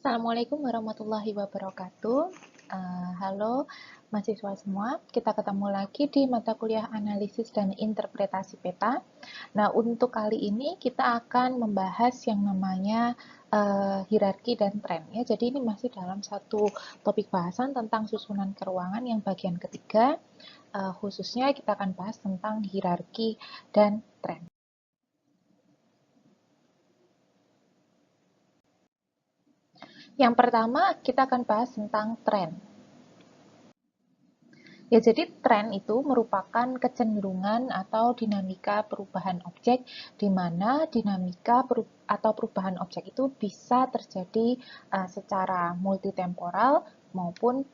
Assalamualaikum warahmatullahi wabarakatuh. Halo mahasiswa semua, kita ketemu lagi di mata kuliah analisis dan interpretasi peta. Nah, untuk kali ini kita akan membahas yang namanya hierarki dan tren. Ya, jadi ini masih dalam satu topik bahasan tentang susunan keruangan yang bagian ketiga. Khususnya kita akan bahas tentang hierarki dan tren. Yang pertama, kita akan bahas tentang tren. Ya, jadi tren itu merupakan kecenderungan atau dinamika perubahan objek, di mana dinamika atau perubahan objek itu bisa terjadi secara multitemporal maupun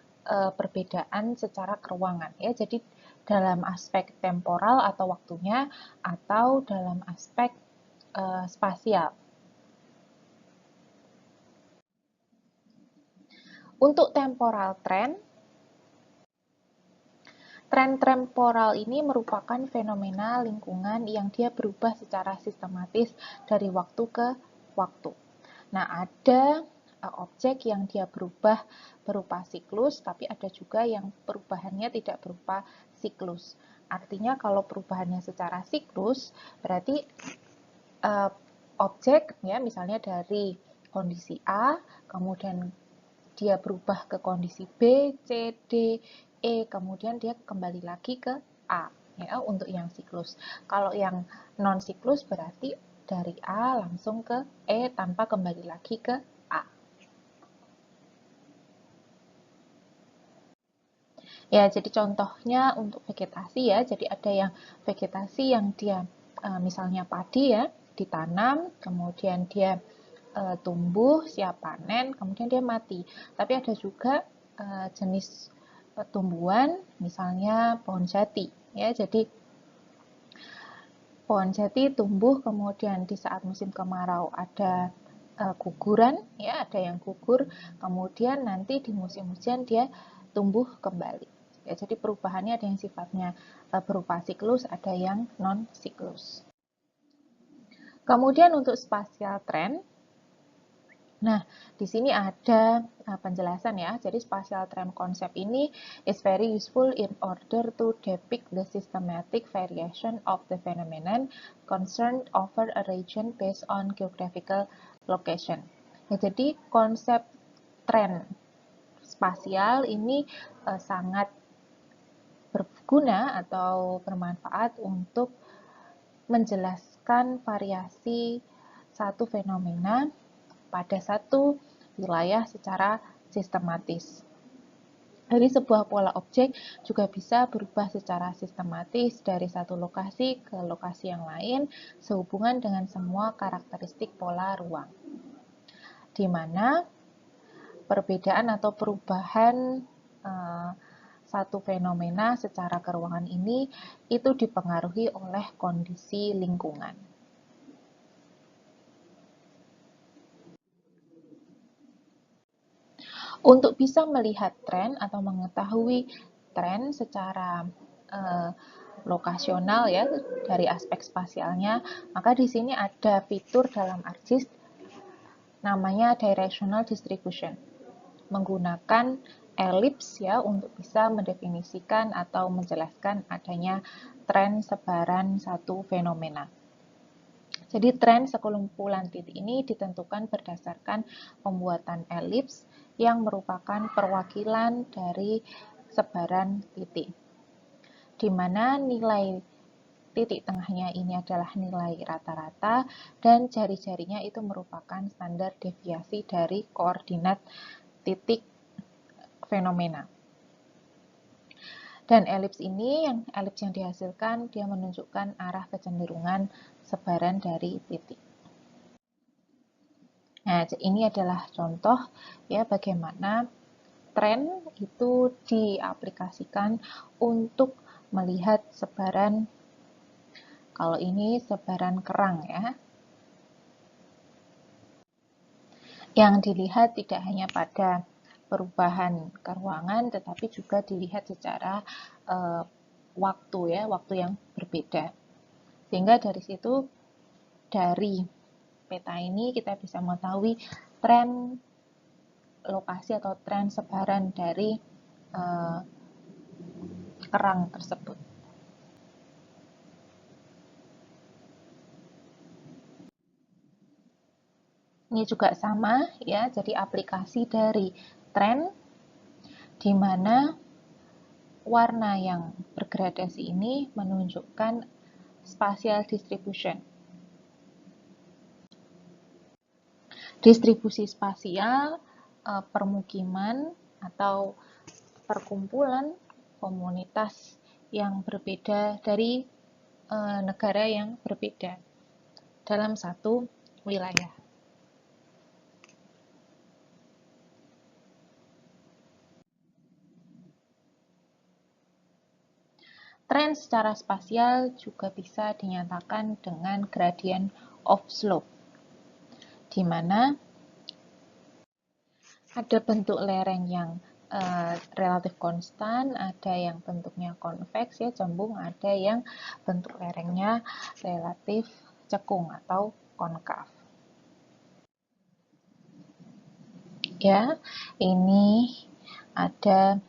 perbedaan secara keruangan. Ya, jadi dalam aspek temporal atau waktunya, atau dalam aspek spasial. Untuk temporal trend, tren temporal ini merupakan fenomena lingkungan yang dia berubah secara sistematis dari waktu ke waktu. Nah, ada objek yang dia berubah berupa siklus, tapi ada juga yang perubahannya tidak berupa siklus. Artinya kalau perubahannya secara siklus, berarti objek ya misalnya dari kondisi A, kemudian dia berubah ke kondisi B, C, D, E, kemudian dia kembali lagi ke A, ya, untuk yang siklus. Kalau yang non-siklus berarti dari A langsung ke E tanpa kembali lagi ke A. Ya, jadi contohnya untuk vegetasi ya, jadi ada yang vegetasi yang dia misalnya padi ya, ditanam, kemudian dia tumbuh, siap panen, kemudian dia mati. Tapi ada juga jenis tumbuhan, misalnya pohon jati. Ya, jadi pohon jati tumbuh, kemudian di saat musim kemarau ada guguran, ya ada yang gugur, kemudian nanti di musim hujan dia tumbuh kembali. Ya, jadi perubahannya ada yang sifatnya berupa siklus, ada yang non siklus. Kemudian untuk spatial trend, nah, di sini ada penjelasan ya. Jadi spatial trend konsep ini is very useful in order to depict the systematic variation of the phenomenon concerned over a region based on geographical location. Ya, jadi konsep tren spasial ini sangat berguna atau bermanfaat untuk menjelaskan variasi satu fenomena pada satu wilayah secara sistematis. Jadi sebuah pola objek juga bisa berubah secara sistematis dari satu lokasi ke lokasi yang lain sehubungan dengan semua karakteristik pola ruang. Di mana perbedaan atau perubahan satu fenomena secara keruangan ini itu dipengaruhi oleh kondisi lingkungan. Untuk bisa melihat tren atau mengetahui tren secara lokasional ya dari aspek spasialnya, maka di sini ada fitur dalam ArcGIS namanya directional distribution. Menggunakan elips ya untuk bisa mendefinisikan atau menjelaskan adanya tren sebaran satu fenomena. Jadi tren sekumpulan titik ini ditentukan berdasarkan pembuatan elips yang merupakan perwakilan dari sebaran titik. Di mana nilai titik tengahnya ini adalah nilai rata-rata dan jari-jarinya itu merupakan standar deviasi dari koordinat titik fenomena. Dan elips ini, elips yang dihasilkan, dia menunjukkan arah kecenderungan sebaran dari titik. Nah, ini adalah contoh ya bagaimana tren itu diaplikasikan untuk melihat sebaran, kalau ini sebaran kerang ya. Yang dilihat tidak hanya pada perubahan keruangan, tetapi juga dilihat secara waktu ya, waktu yang berbeda. Sehingga dari situ, dari peta ini kita bisa mengetahui tren lokasi atau tren sebaran dari kerang tersebut. Ini juga sama ya, jadi aplikasi dari tren di mana warna yang bergradasi ini menunjukkan spatial distribution. Distribusi spasial permukiman atau perkumpulan komunitas yang berbeda dari negara yang berbeda dalam satu wilayah. Tren secara spasial juga bisa dinyatakan dengan gradient of slope, di mana ada bentuk lereng yang relatif konstan, ada yang bentuknya konveks ya, cembung, ada yang bentuk lerengnya relatif cekung atau konkav. Ya, ini ada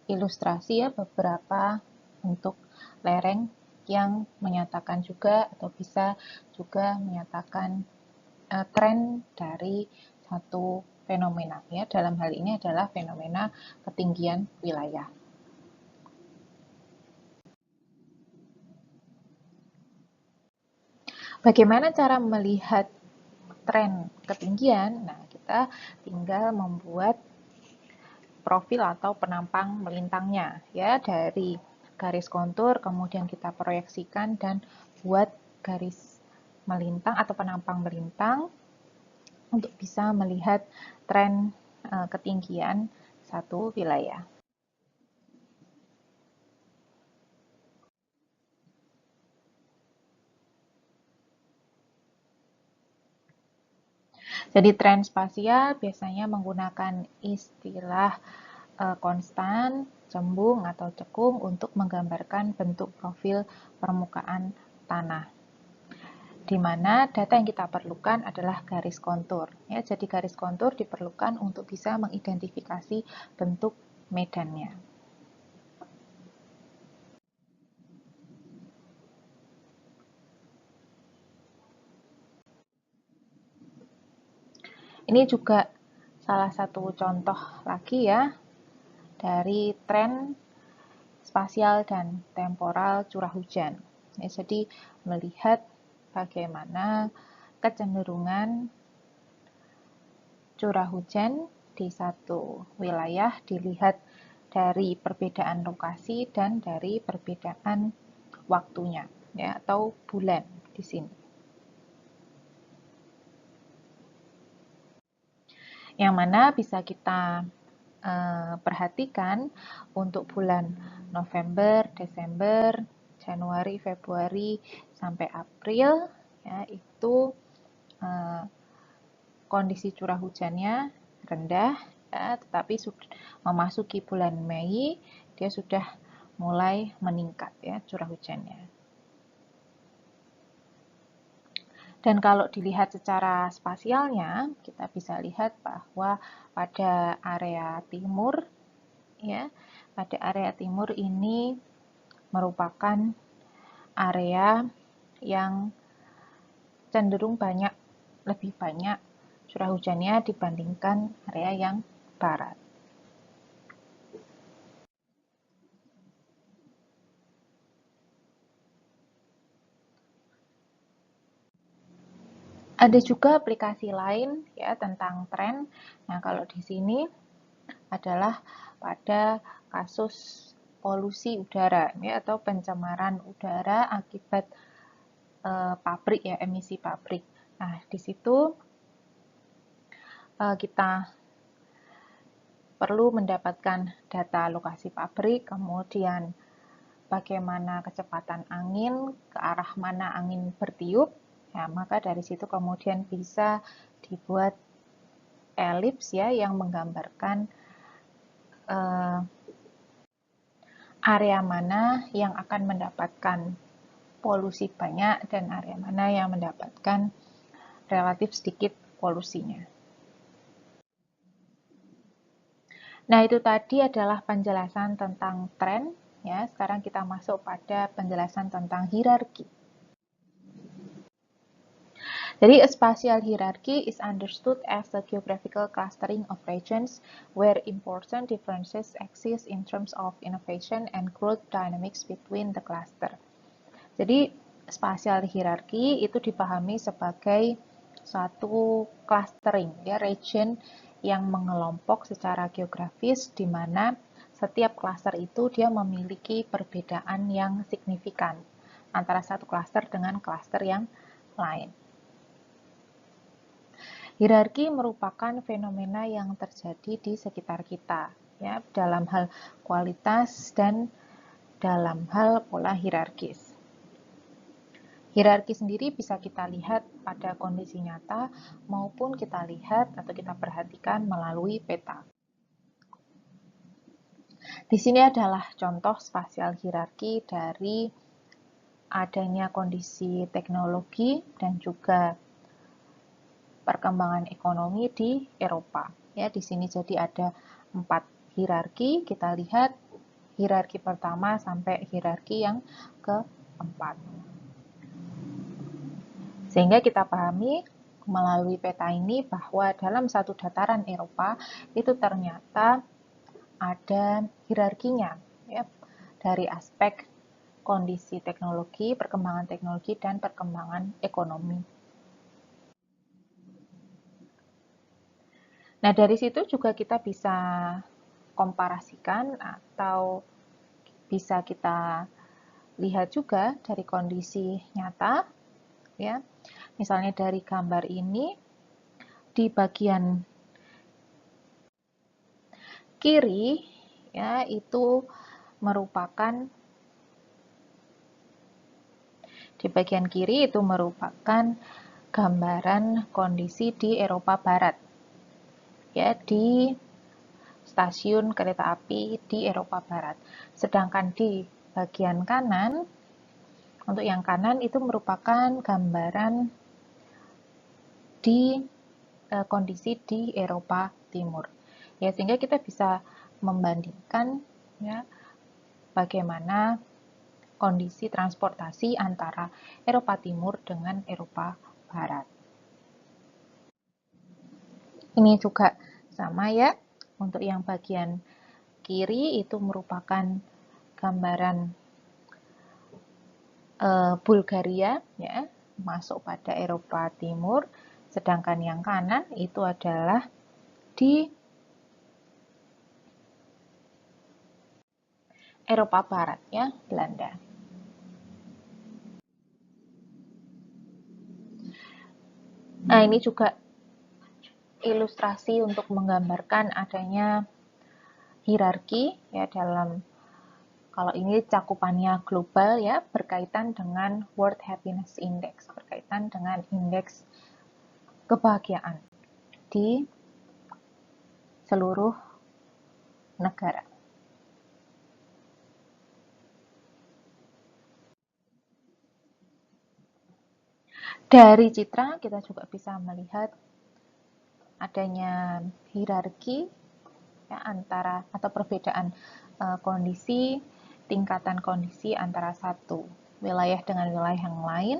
ilustrasi ya beberapa bentuk lereng yang menyatakan juga atau bisa juga menyatakan tren dari satu fenomena ya. Dalam hal ini adalah fenomena ketinggian wilayah. Bagaimana cara melihat tren ketinggian? Nah, kita tinggal membuat profil atau penampang melintangnya ya dari garis kontur, kemudian kita proyeksikan dan buat garis melintang atau penampang melintang untuk bisa melihat tren ketinggian satu wilayah. Jadi tren spasial biasanya menggunakan istilah konstan, cembung, atau cekung untuk menggambarkan bentuk profil permukaan tanah. Di mana data yang kita perlukan adalah garis kontur. Ya, jadi garis kontur diperlukan untuk bisa mengidentifikasi bentuk medannya. Ini juga salah satu contoh lagi ya dari tren spasial dan temporal curah hujan. Ya, jadi melihat bagaimana kecenderungan curah hujan di satu wilayah dilihat dari perbedaan lokasi dan dari perbedaan waktunya ya atau bulan di sini. Yang mana bisa kita perhatikan untuk bulan November, Desember, Januari, Februari sampai April ya itu kondisi curah hujannya rendah ya, tetapi sudah memasuki bulan Mei dia sudah mulai meningkat ya curah hujannya. Dan kalau dilihat secara spasialnya, kita bisa lihat bahwa pada area timur ya, pada area timur ini merupakan area yang cenderung lebih banyak curah hujannya dibandingkan area yang barat. Ada juga aplikasi lain ya tentang tren. Nah, kalau di sini adalah pada kasus polusi udara ya atau pencemaran udara akibat pabrik ya, emisi pabrik. Nah, di situ kita perlu mendapatkan data lokasi pabrik, kemudian bagaimana kecepatan angin, ke arah mana angin bertiup, ya, maka dari situ kemudian bisa dibuat elips ya yang menggambarkan area mana yang akan mendapatkan polusi banyak dan area mana yang mendapatkan relatif sedikit polusinya. Nah, itu tadi adalah penjelasan tentang tren. Ya, sekarang kita masuk pada penjelasan tentang hierarki. Jadi, a spatial hierarchy is understood as a geographical clustering of regions where important differences exist in terms of innovation and growth dynamics between the cluster. Jadi, spatial hierarchy itu dipahami sebagai suatu clustering, ya, region yang mengelompok secara geografis di mana setiap cluster itu dia memiliki perbedaan yang signifikan antara satu cluster dengan cluster yang lain. Hierarki merupakan fenomena yang terjadi di sekitar kita, ya, dalam hal kualitas dan dalam hal pola hierarkis. Hierarki sendiri bisa kita lihat pada kondisi nyata maupun kita lihat atau kita perhatikan melalui peta. Di sini adalah contoh spasial hierarki dari adanya kondisi teknologi dan juga perkembangan ekonomi di Eropa. Ya, di sini jadi ada 4 hierarki. Kita lihat hierarki pertama sampai hierarki yang keempat. Sehingga kita pahami melalui peta ini bahwa dalam satu dataran Eropa itu ternyata ada hierarkinya, ya, dari aspek kondisi teknologi, perkembangan teknologi, dan perkembangan ekonomi. Nah, dari situ juga kita bisa komparasikan atau bisa kita lihat juga dari kondisi nyata, ya. Misalnya dari gambar ini, di bagian kiri, ya, itu merupakan gambaran kondisi di Eropa Barat, ya, di stasiun kereta api di Eropa Barat. Sedangkan di bagian kanan, untuk yang kanan itu merupakan gambaran di kondisi di Eropa Timur. Ya, sehingga kita bisa membandingkan, ya, bagaimana kondisi transportasi antara Eropa Timur dengan Eropa Barat. Ini juga sama, ya. Untuk yang bagian kiri itu merupakan gambaran Bulgaria, ya, masuk pada Eropa Timur, sedangkan yang kanan itu adalah di Eropa Barat, ya, Belanda. Nah, ini juga ilustrasi untuk menggambarkan adanya hierarki, ya, dalam, kalau ini cakupannya global, ya, berkaitan dengan World Happiness Index, berkaitan dengan indeks kebahagiaan di seluruh negara. Dari citra kita juga bisa melihat adanya hierarki, ya, antara atau perbedaan kondisi, tingkatan kondisi antara satu wilayah dengan wilayah yang lain.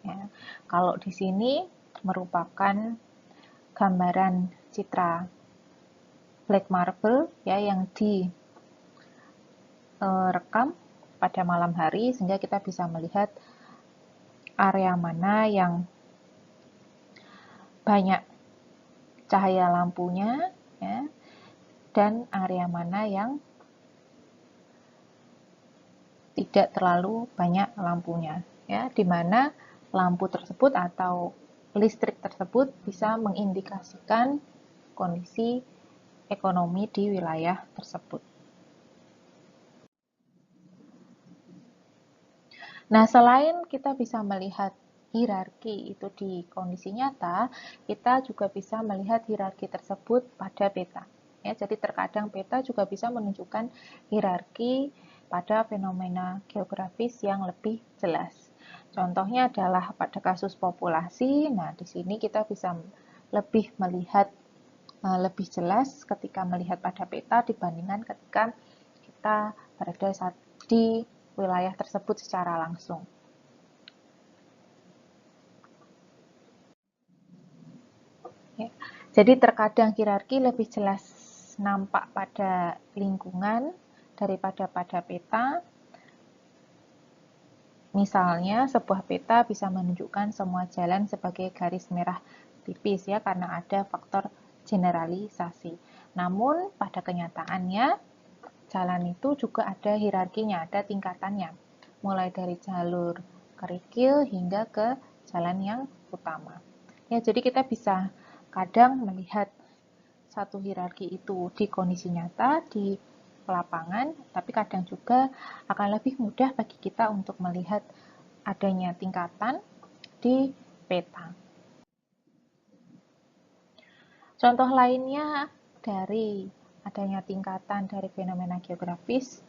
Ya. Kalau di sini merupakan gambaran citra black marble, ya, yang direkam pada malam hari sehingga kita bisa melihat area mana yang banyak cahaya lampunya, ya, dan area mana yang tidak terlalu banyak lampunya, ya, di mana lampu tersebut atau listrik tersebut bisa mengindikasikan kondisi ekonomi di wilayah tersebut. Nah, selain kita bisa melihat hierarki itu di kondisi nyata, kita juga bisa melihat hierarki tersebut pada peta. Ya, jadi terkadang peta juga bisa menunjukkan hierarki pada fenomena geografis yang lebih jelas. Contohnya adalah pada kasus populasi. Nah, di sini kita bisa lebih melihat lebih jelas ketika melihat pada peta dibandingkan ketika kita berada di wilayah tersebut secara langsung. Ya. Jadi terkadang hierarki lebih jelas nampak pada lingkungan daripada pada peta. Misalnya, sebuah peta bisa menunjukkan semua jalan sebagai garis merah tipis ya, karena ada faktor generalisasi. Namun, pada kenyataannya, jalan itu juga ada hierarkinya, ada tingkatannya. Mulai dari jalur kerikil hingga ke jalan yang utama. Ya, jadi kita bisa kadang melihat satu hierarki itu di kondisi nyata, di lapangan, tapi kadang juga akan lebih mudah bagi kita untuk melihat adanya tingkatan di peta. Contoh lainnya dari adanya tingkatan dari fenomena geografis,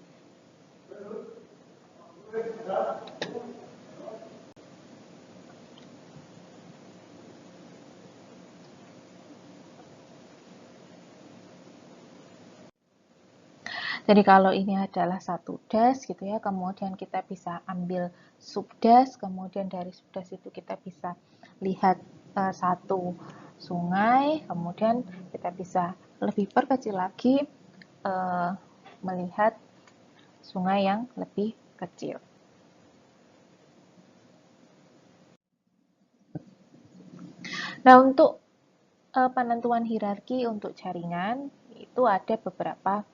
jadi kalau ini adalah satu das gitu ya, kemudian kita bisa ambil subdas, kemudian dari subdas itu kita bisa lihat satu sungai, kemudian kita bisa lebih perkecil lagi melihat sungai yang lebih kecil. Nah, untuk penentuan hierarki untuk jaringan itu ada beberapa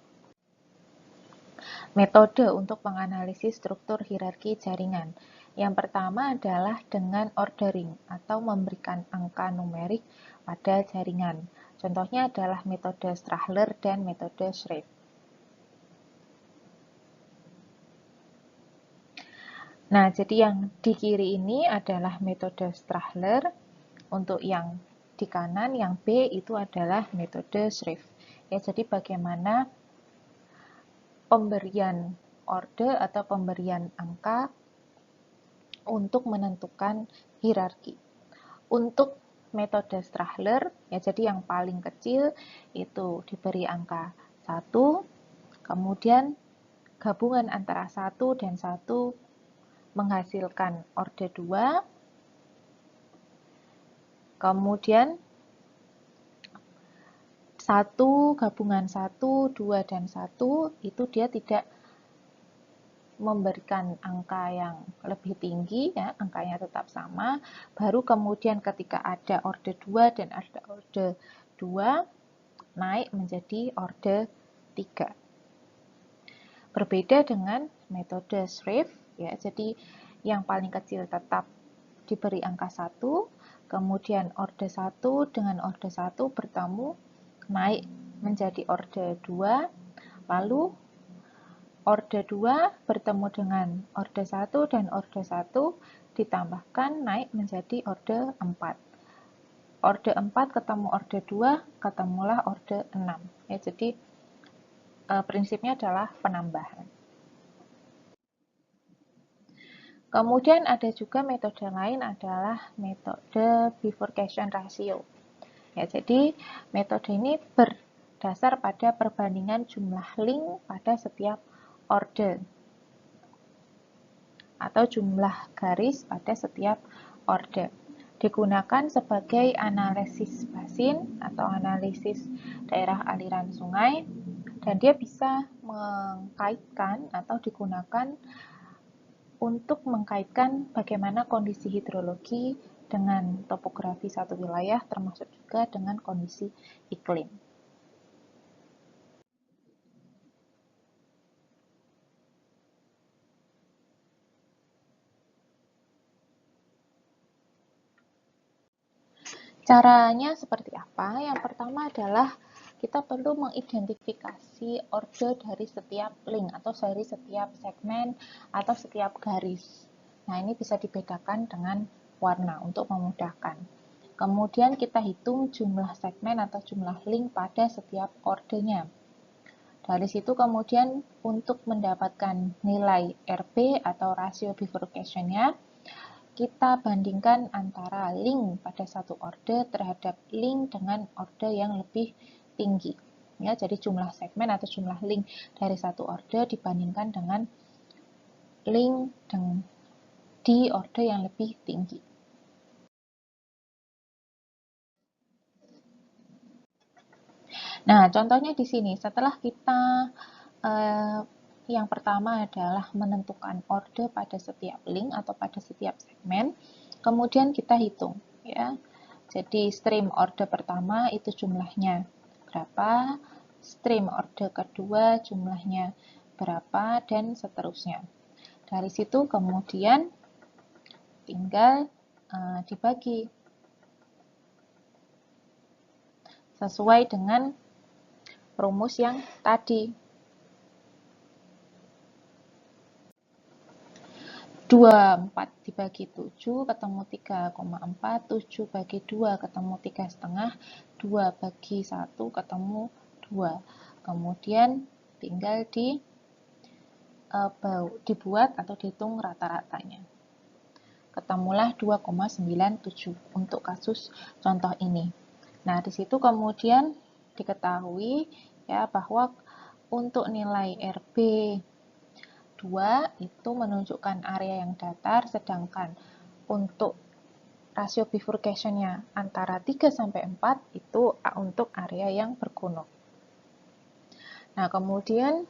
metode untuk menganalisis struktur hierarki jaringan. Yang pertama adalah dengan ordering atau memberikan angka numerik pada jaringan. Contohnya adalah metode Strahler dan metode Schreve. Nah, jadi yang di kiri ini adalah metode Strahler. Untuk yang di kanan, yang B itu adalah metode Schreve. Ya, jadi bagaimana pemberian orde atau pemberian angka untuk menentukan hierarki. Untuk metode Strahler, ya jadi yang paling kecil itu diberi angka 1, kemudian gabungan antara 1 dan 1 menghasilkan orde 2, kemudian 1 gabungan 1, 2, dan 1 itu dia tidak memberikan angka yang lebih tinggi, ya, angkanya tetap sama, baru kemudian ketika ada orde 2 dan ada orde 2, naik menjadi orde 3. Berbeda dengan metode Schreve, ya, jadi yang paling kecil tetap diberi angka 1, kemudian orde 1 dengan orde 1 bertemu, naik menjadi orde 2, lalu orde 2 bertemu dengan orde 1 dan orde 1 ditambahkan naik menjadi orde 4. Orde 4 ketemu orde 2, ketemulah orde 6. Ya, jadi prinsipnya adalah penambahan. Kemudian ada juga metode lain adalah metode bifurcation ratio. Ya, jadi metode ini berdasar pada perbandingan jumlah link pada setiap orde atau jumlah garis pada setiap orde. Digunakan sebagai analisis basin atau analisis daerah aliran sungai, dan dia bisa mengkaitkan atau digunakan untuk mengkaitkan bagaimana kondisi hidrologi dengan topografi satu wilayah, termasuk juga dengan kondisi iklim. Caranya seperti apa? Yang pertama adalah kita perlu mengidentifikasi orde dari setiap link atau dari setiap segmen atau setiap garis. Nah, ini bisa dibedakan dengan warna untuk memudahkan. Kemudian kita hitung jumlah segmen atau jumlah link pada setiap ordenya. Dari situ kemudian untuk mendapatkan nilai RB atau rasio bifurcation-nya, kita bandingkan antara link pada satu order terhadap link dengan order yang lebih tinggi. Ya, jadi jumlah segmen atau jumlah link dari satu order dibandingkan dengan link di order yang lebih tinggi. Nah, contohnya di sini, setelah kita yang pertama adalah menentukan order pada setiap link atau pada setiap segmen, kemudian kita hitung ya. Jadi stream order pertama itu jumlahnya berapa, stream order kedua jumlahnya berapa, dan seterusnya. Dari situ kemudian tinggal dibagi sesuai dengan rumus yang tadi. 24 dibagi 7 ketemu 3,4, 7 bagi 2 ketemu 3,5, 2 bagi 1 ketemu 2. Kemudian tinggal dibuat atau dihitung rata-ratanya. Ketemulah 2,97 untuk kasus contoh ini. Nah, di situ kemudian diketahui ya bahwa untuk nilai RB 2 itu menunjukkan area yang datar, sedangkan untuk rasio bifurcation-nya antara 3 sampai 4 itu untuk area yang bergunung. Nah, kemudian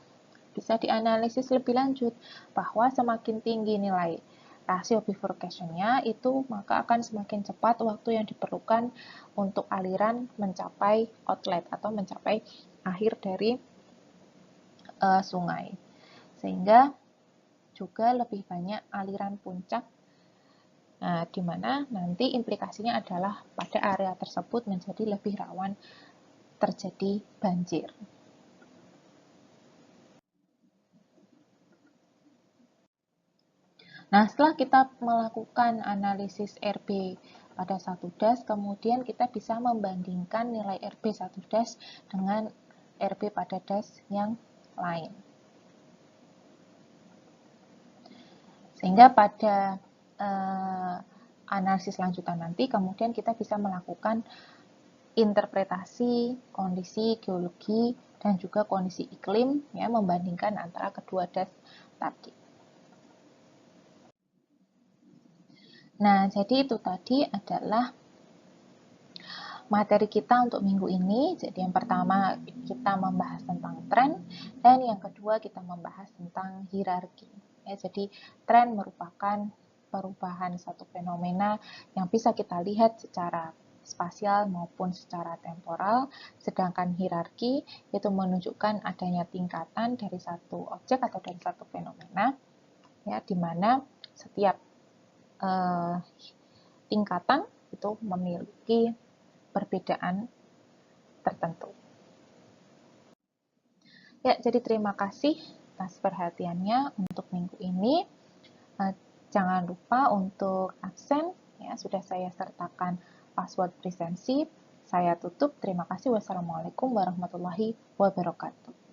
bisa dianalisis lebih lanjut bahwa semakin tinggi nilai rasio bifurcation-nya itu maka akan semakin cepat waktu yang diperlukan untuk aliran mencapai outlet atau mencapai akhir dari sungai. Sehingga juga lebih banyak aliran puncak, nah, di mana nanti implikasinya adalah pada area tersebut menjadi lebih rawan terjadi banjir. Nah, setelah kita melakukan analisis RB pada satu das, kemudian kita bisa membandingkan nilai RB satu das dengan RB pada das yang lain. Sehingga pada analisis lanjutan nanti, kemudian kita bisa melakukan interpretasi kondisi geologi dan juga kondisi iklim, ya, membandingkan antara kedua das tadi. Nah, jadi itu tadi adalah materi kita untuk minggu ini. Jadi yang pertama kita membahas tentang tren, dan yang kedua kita membahas tentang hierarki. Ya, jadi tren merupakan perubahan satu fenomena yang bisa kita lihat secara spasial maupun secara temporal, sedangkan hierarki itu menunjukkan adanya tingkatan dari satu objek atau dari satu fenomena, ya, di mana setiap tingkatan itu memiliki perbedaan tertentu. Ya, jadi terima kasih atas perhatiannya untuk minggu ini. Jangan lupa untuk absen, ya, sudah saya sertakan password presensi. Saya tutup. Terima kasih. Wassalamualaikum warahmatullahi wabarakatuh.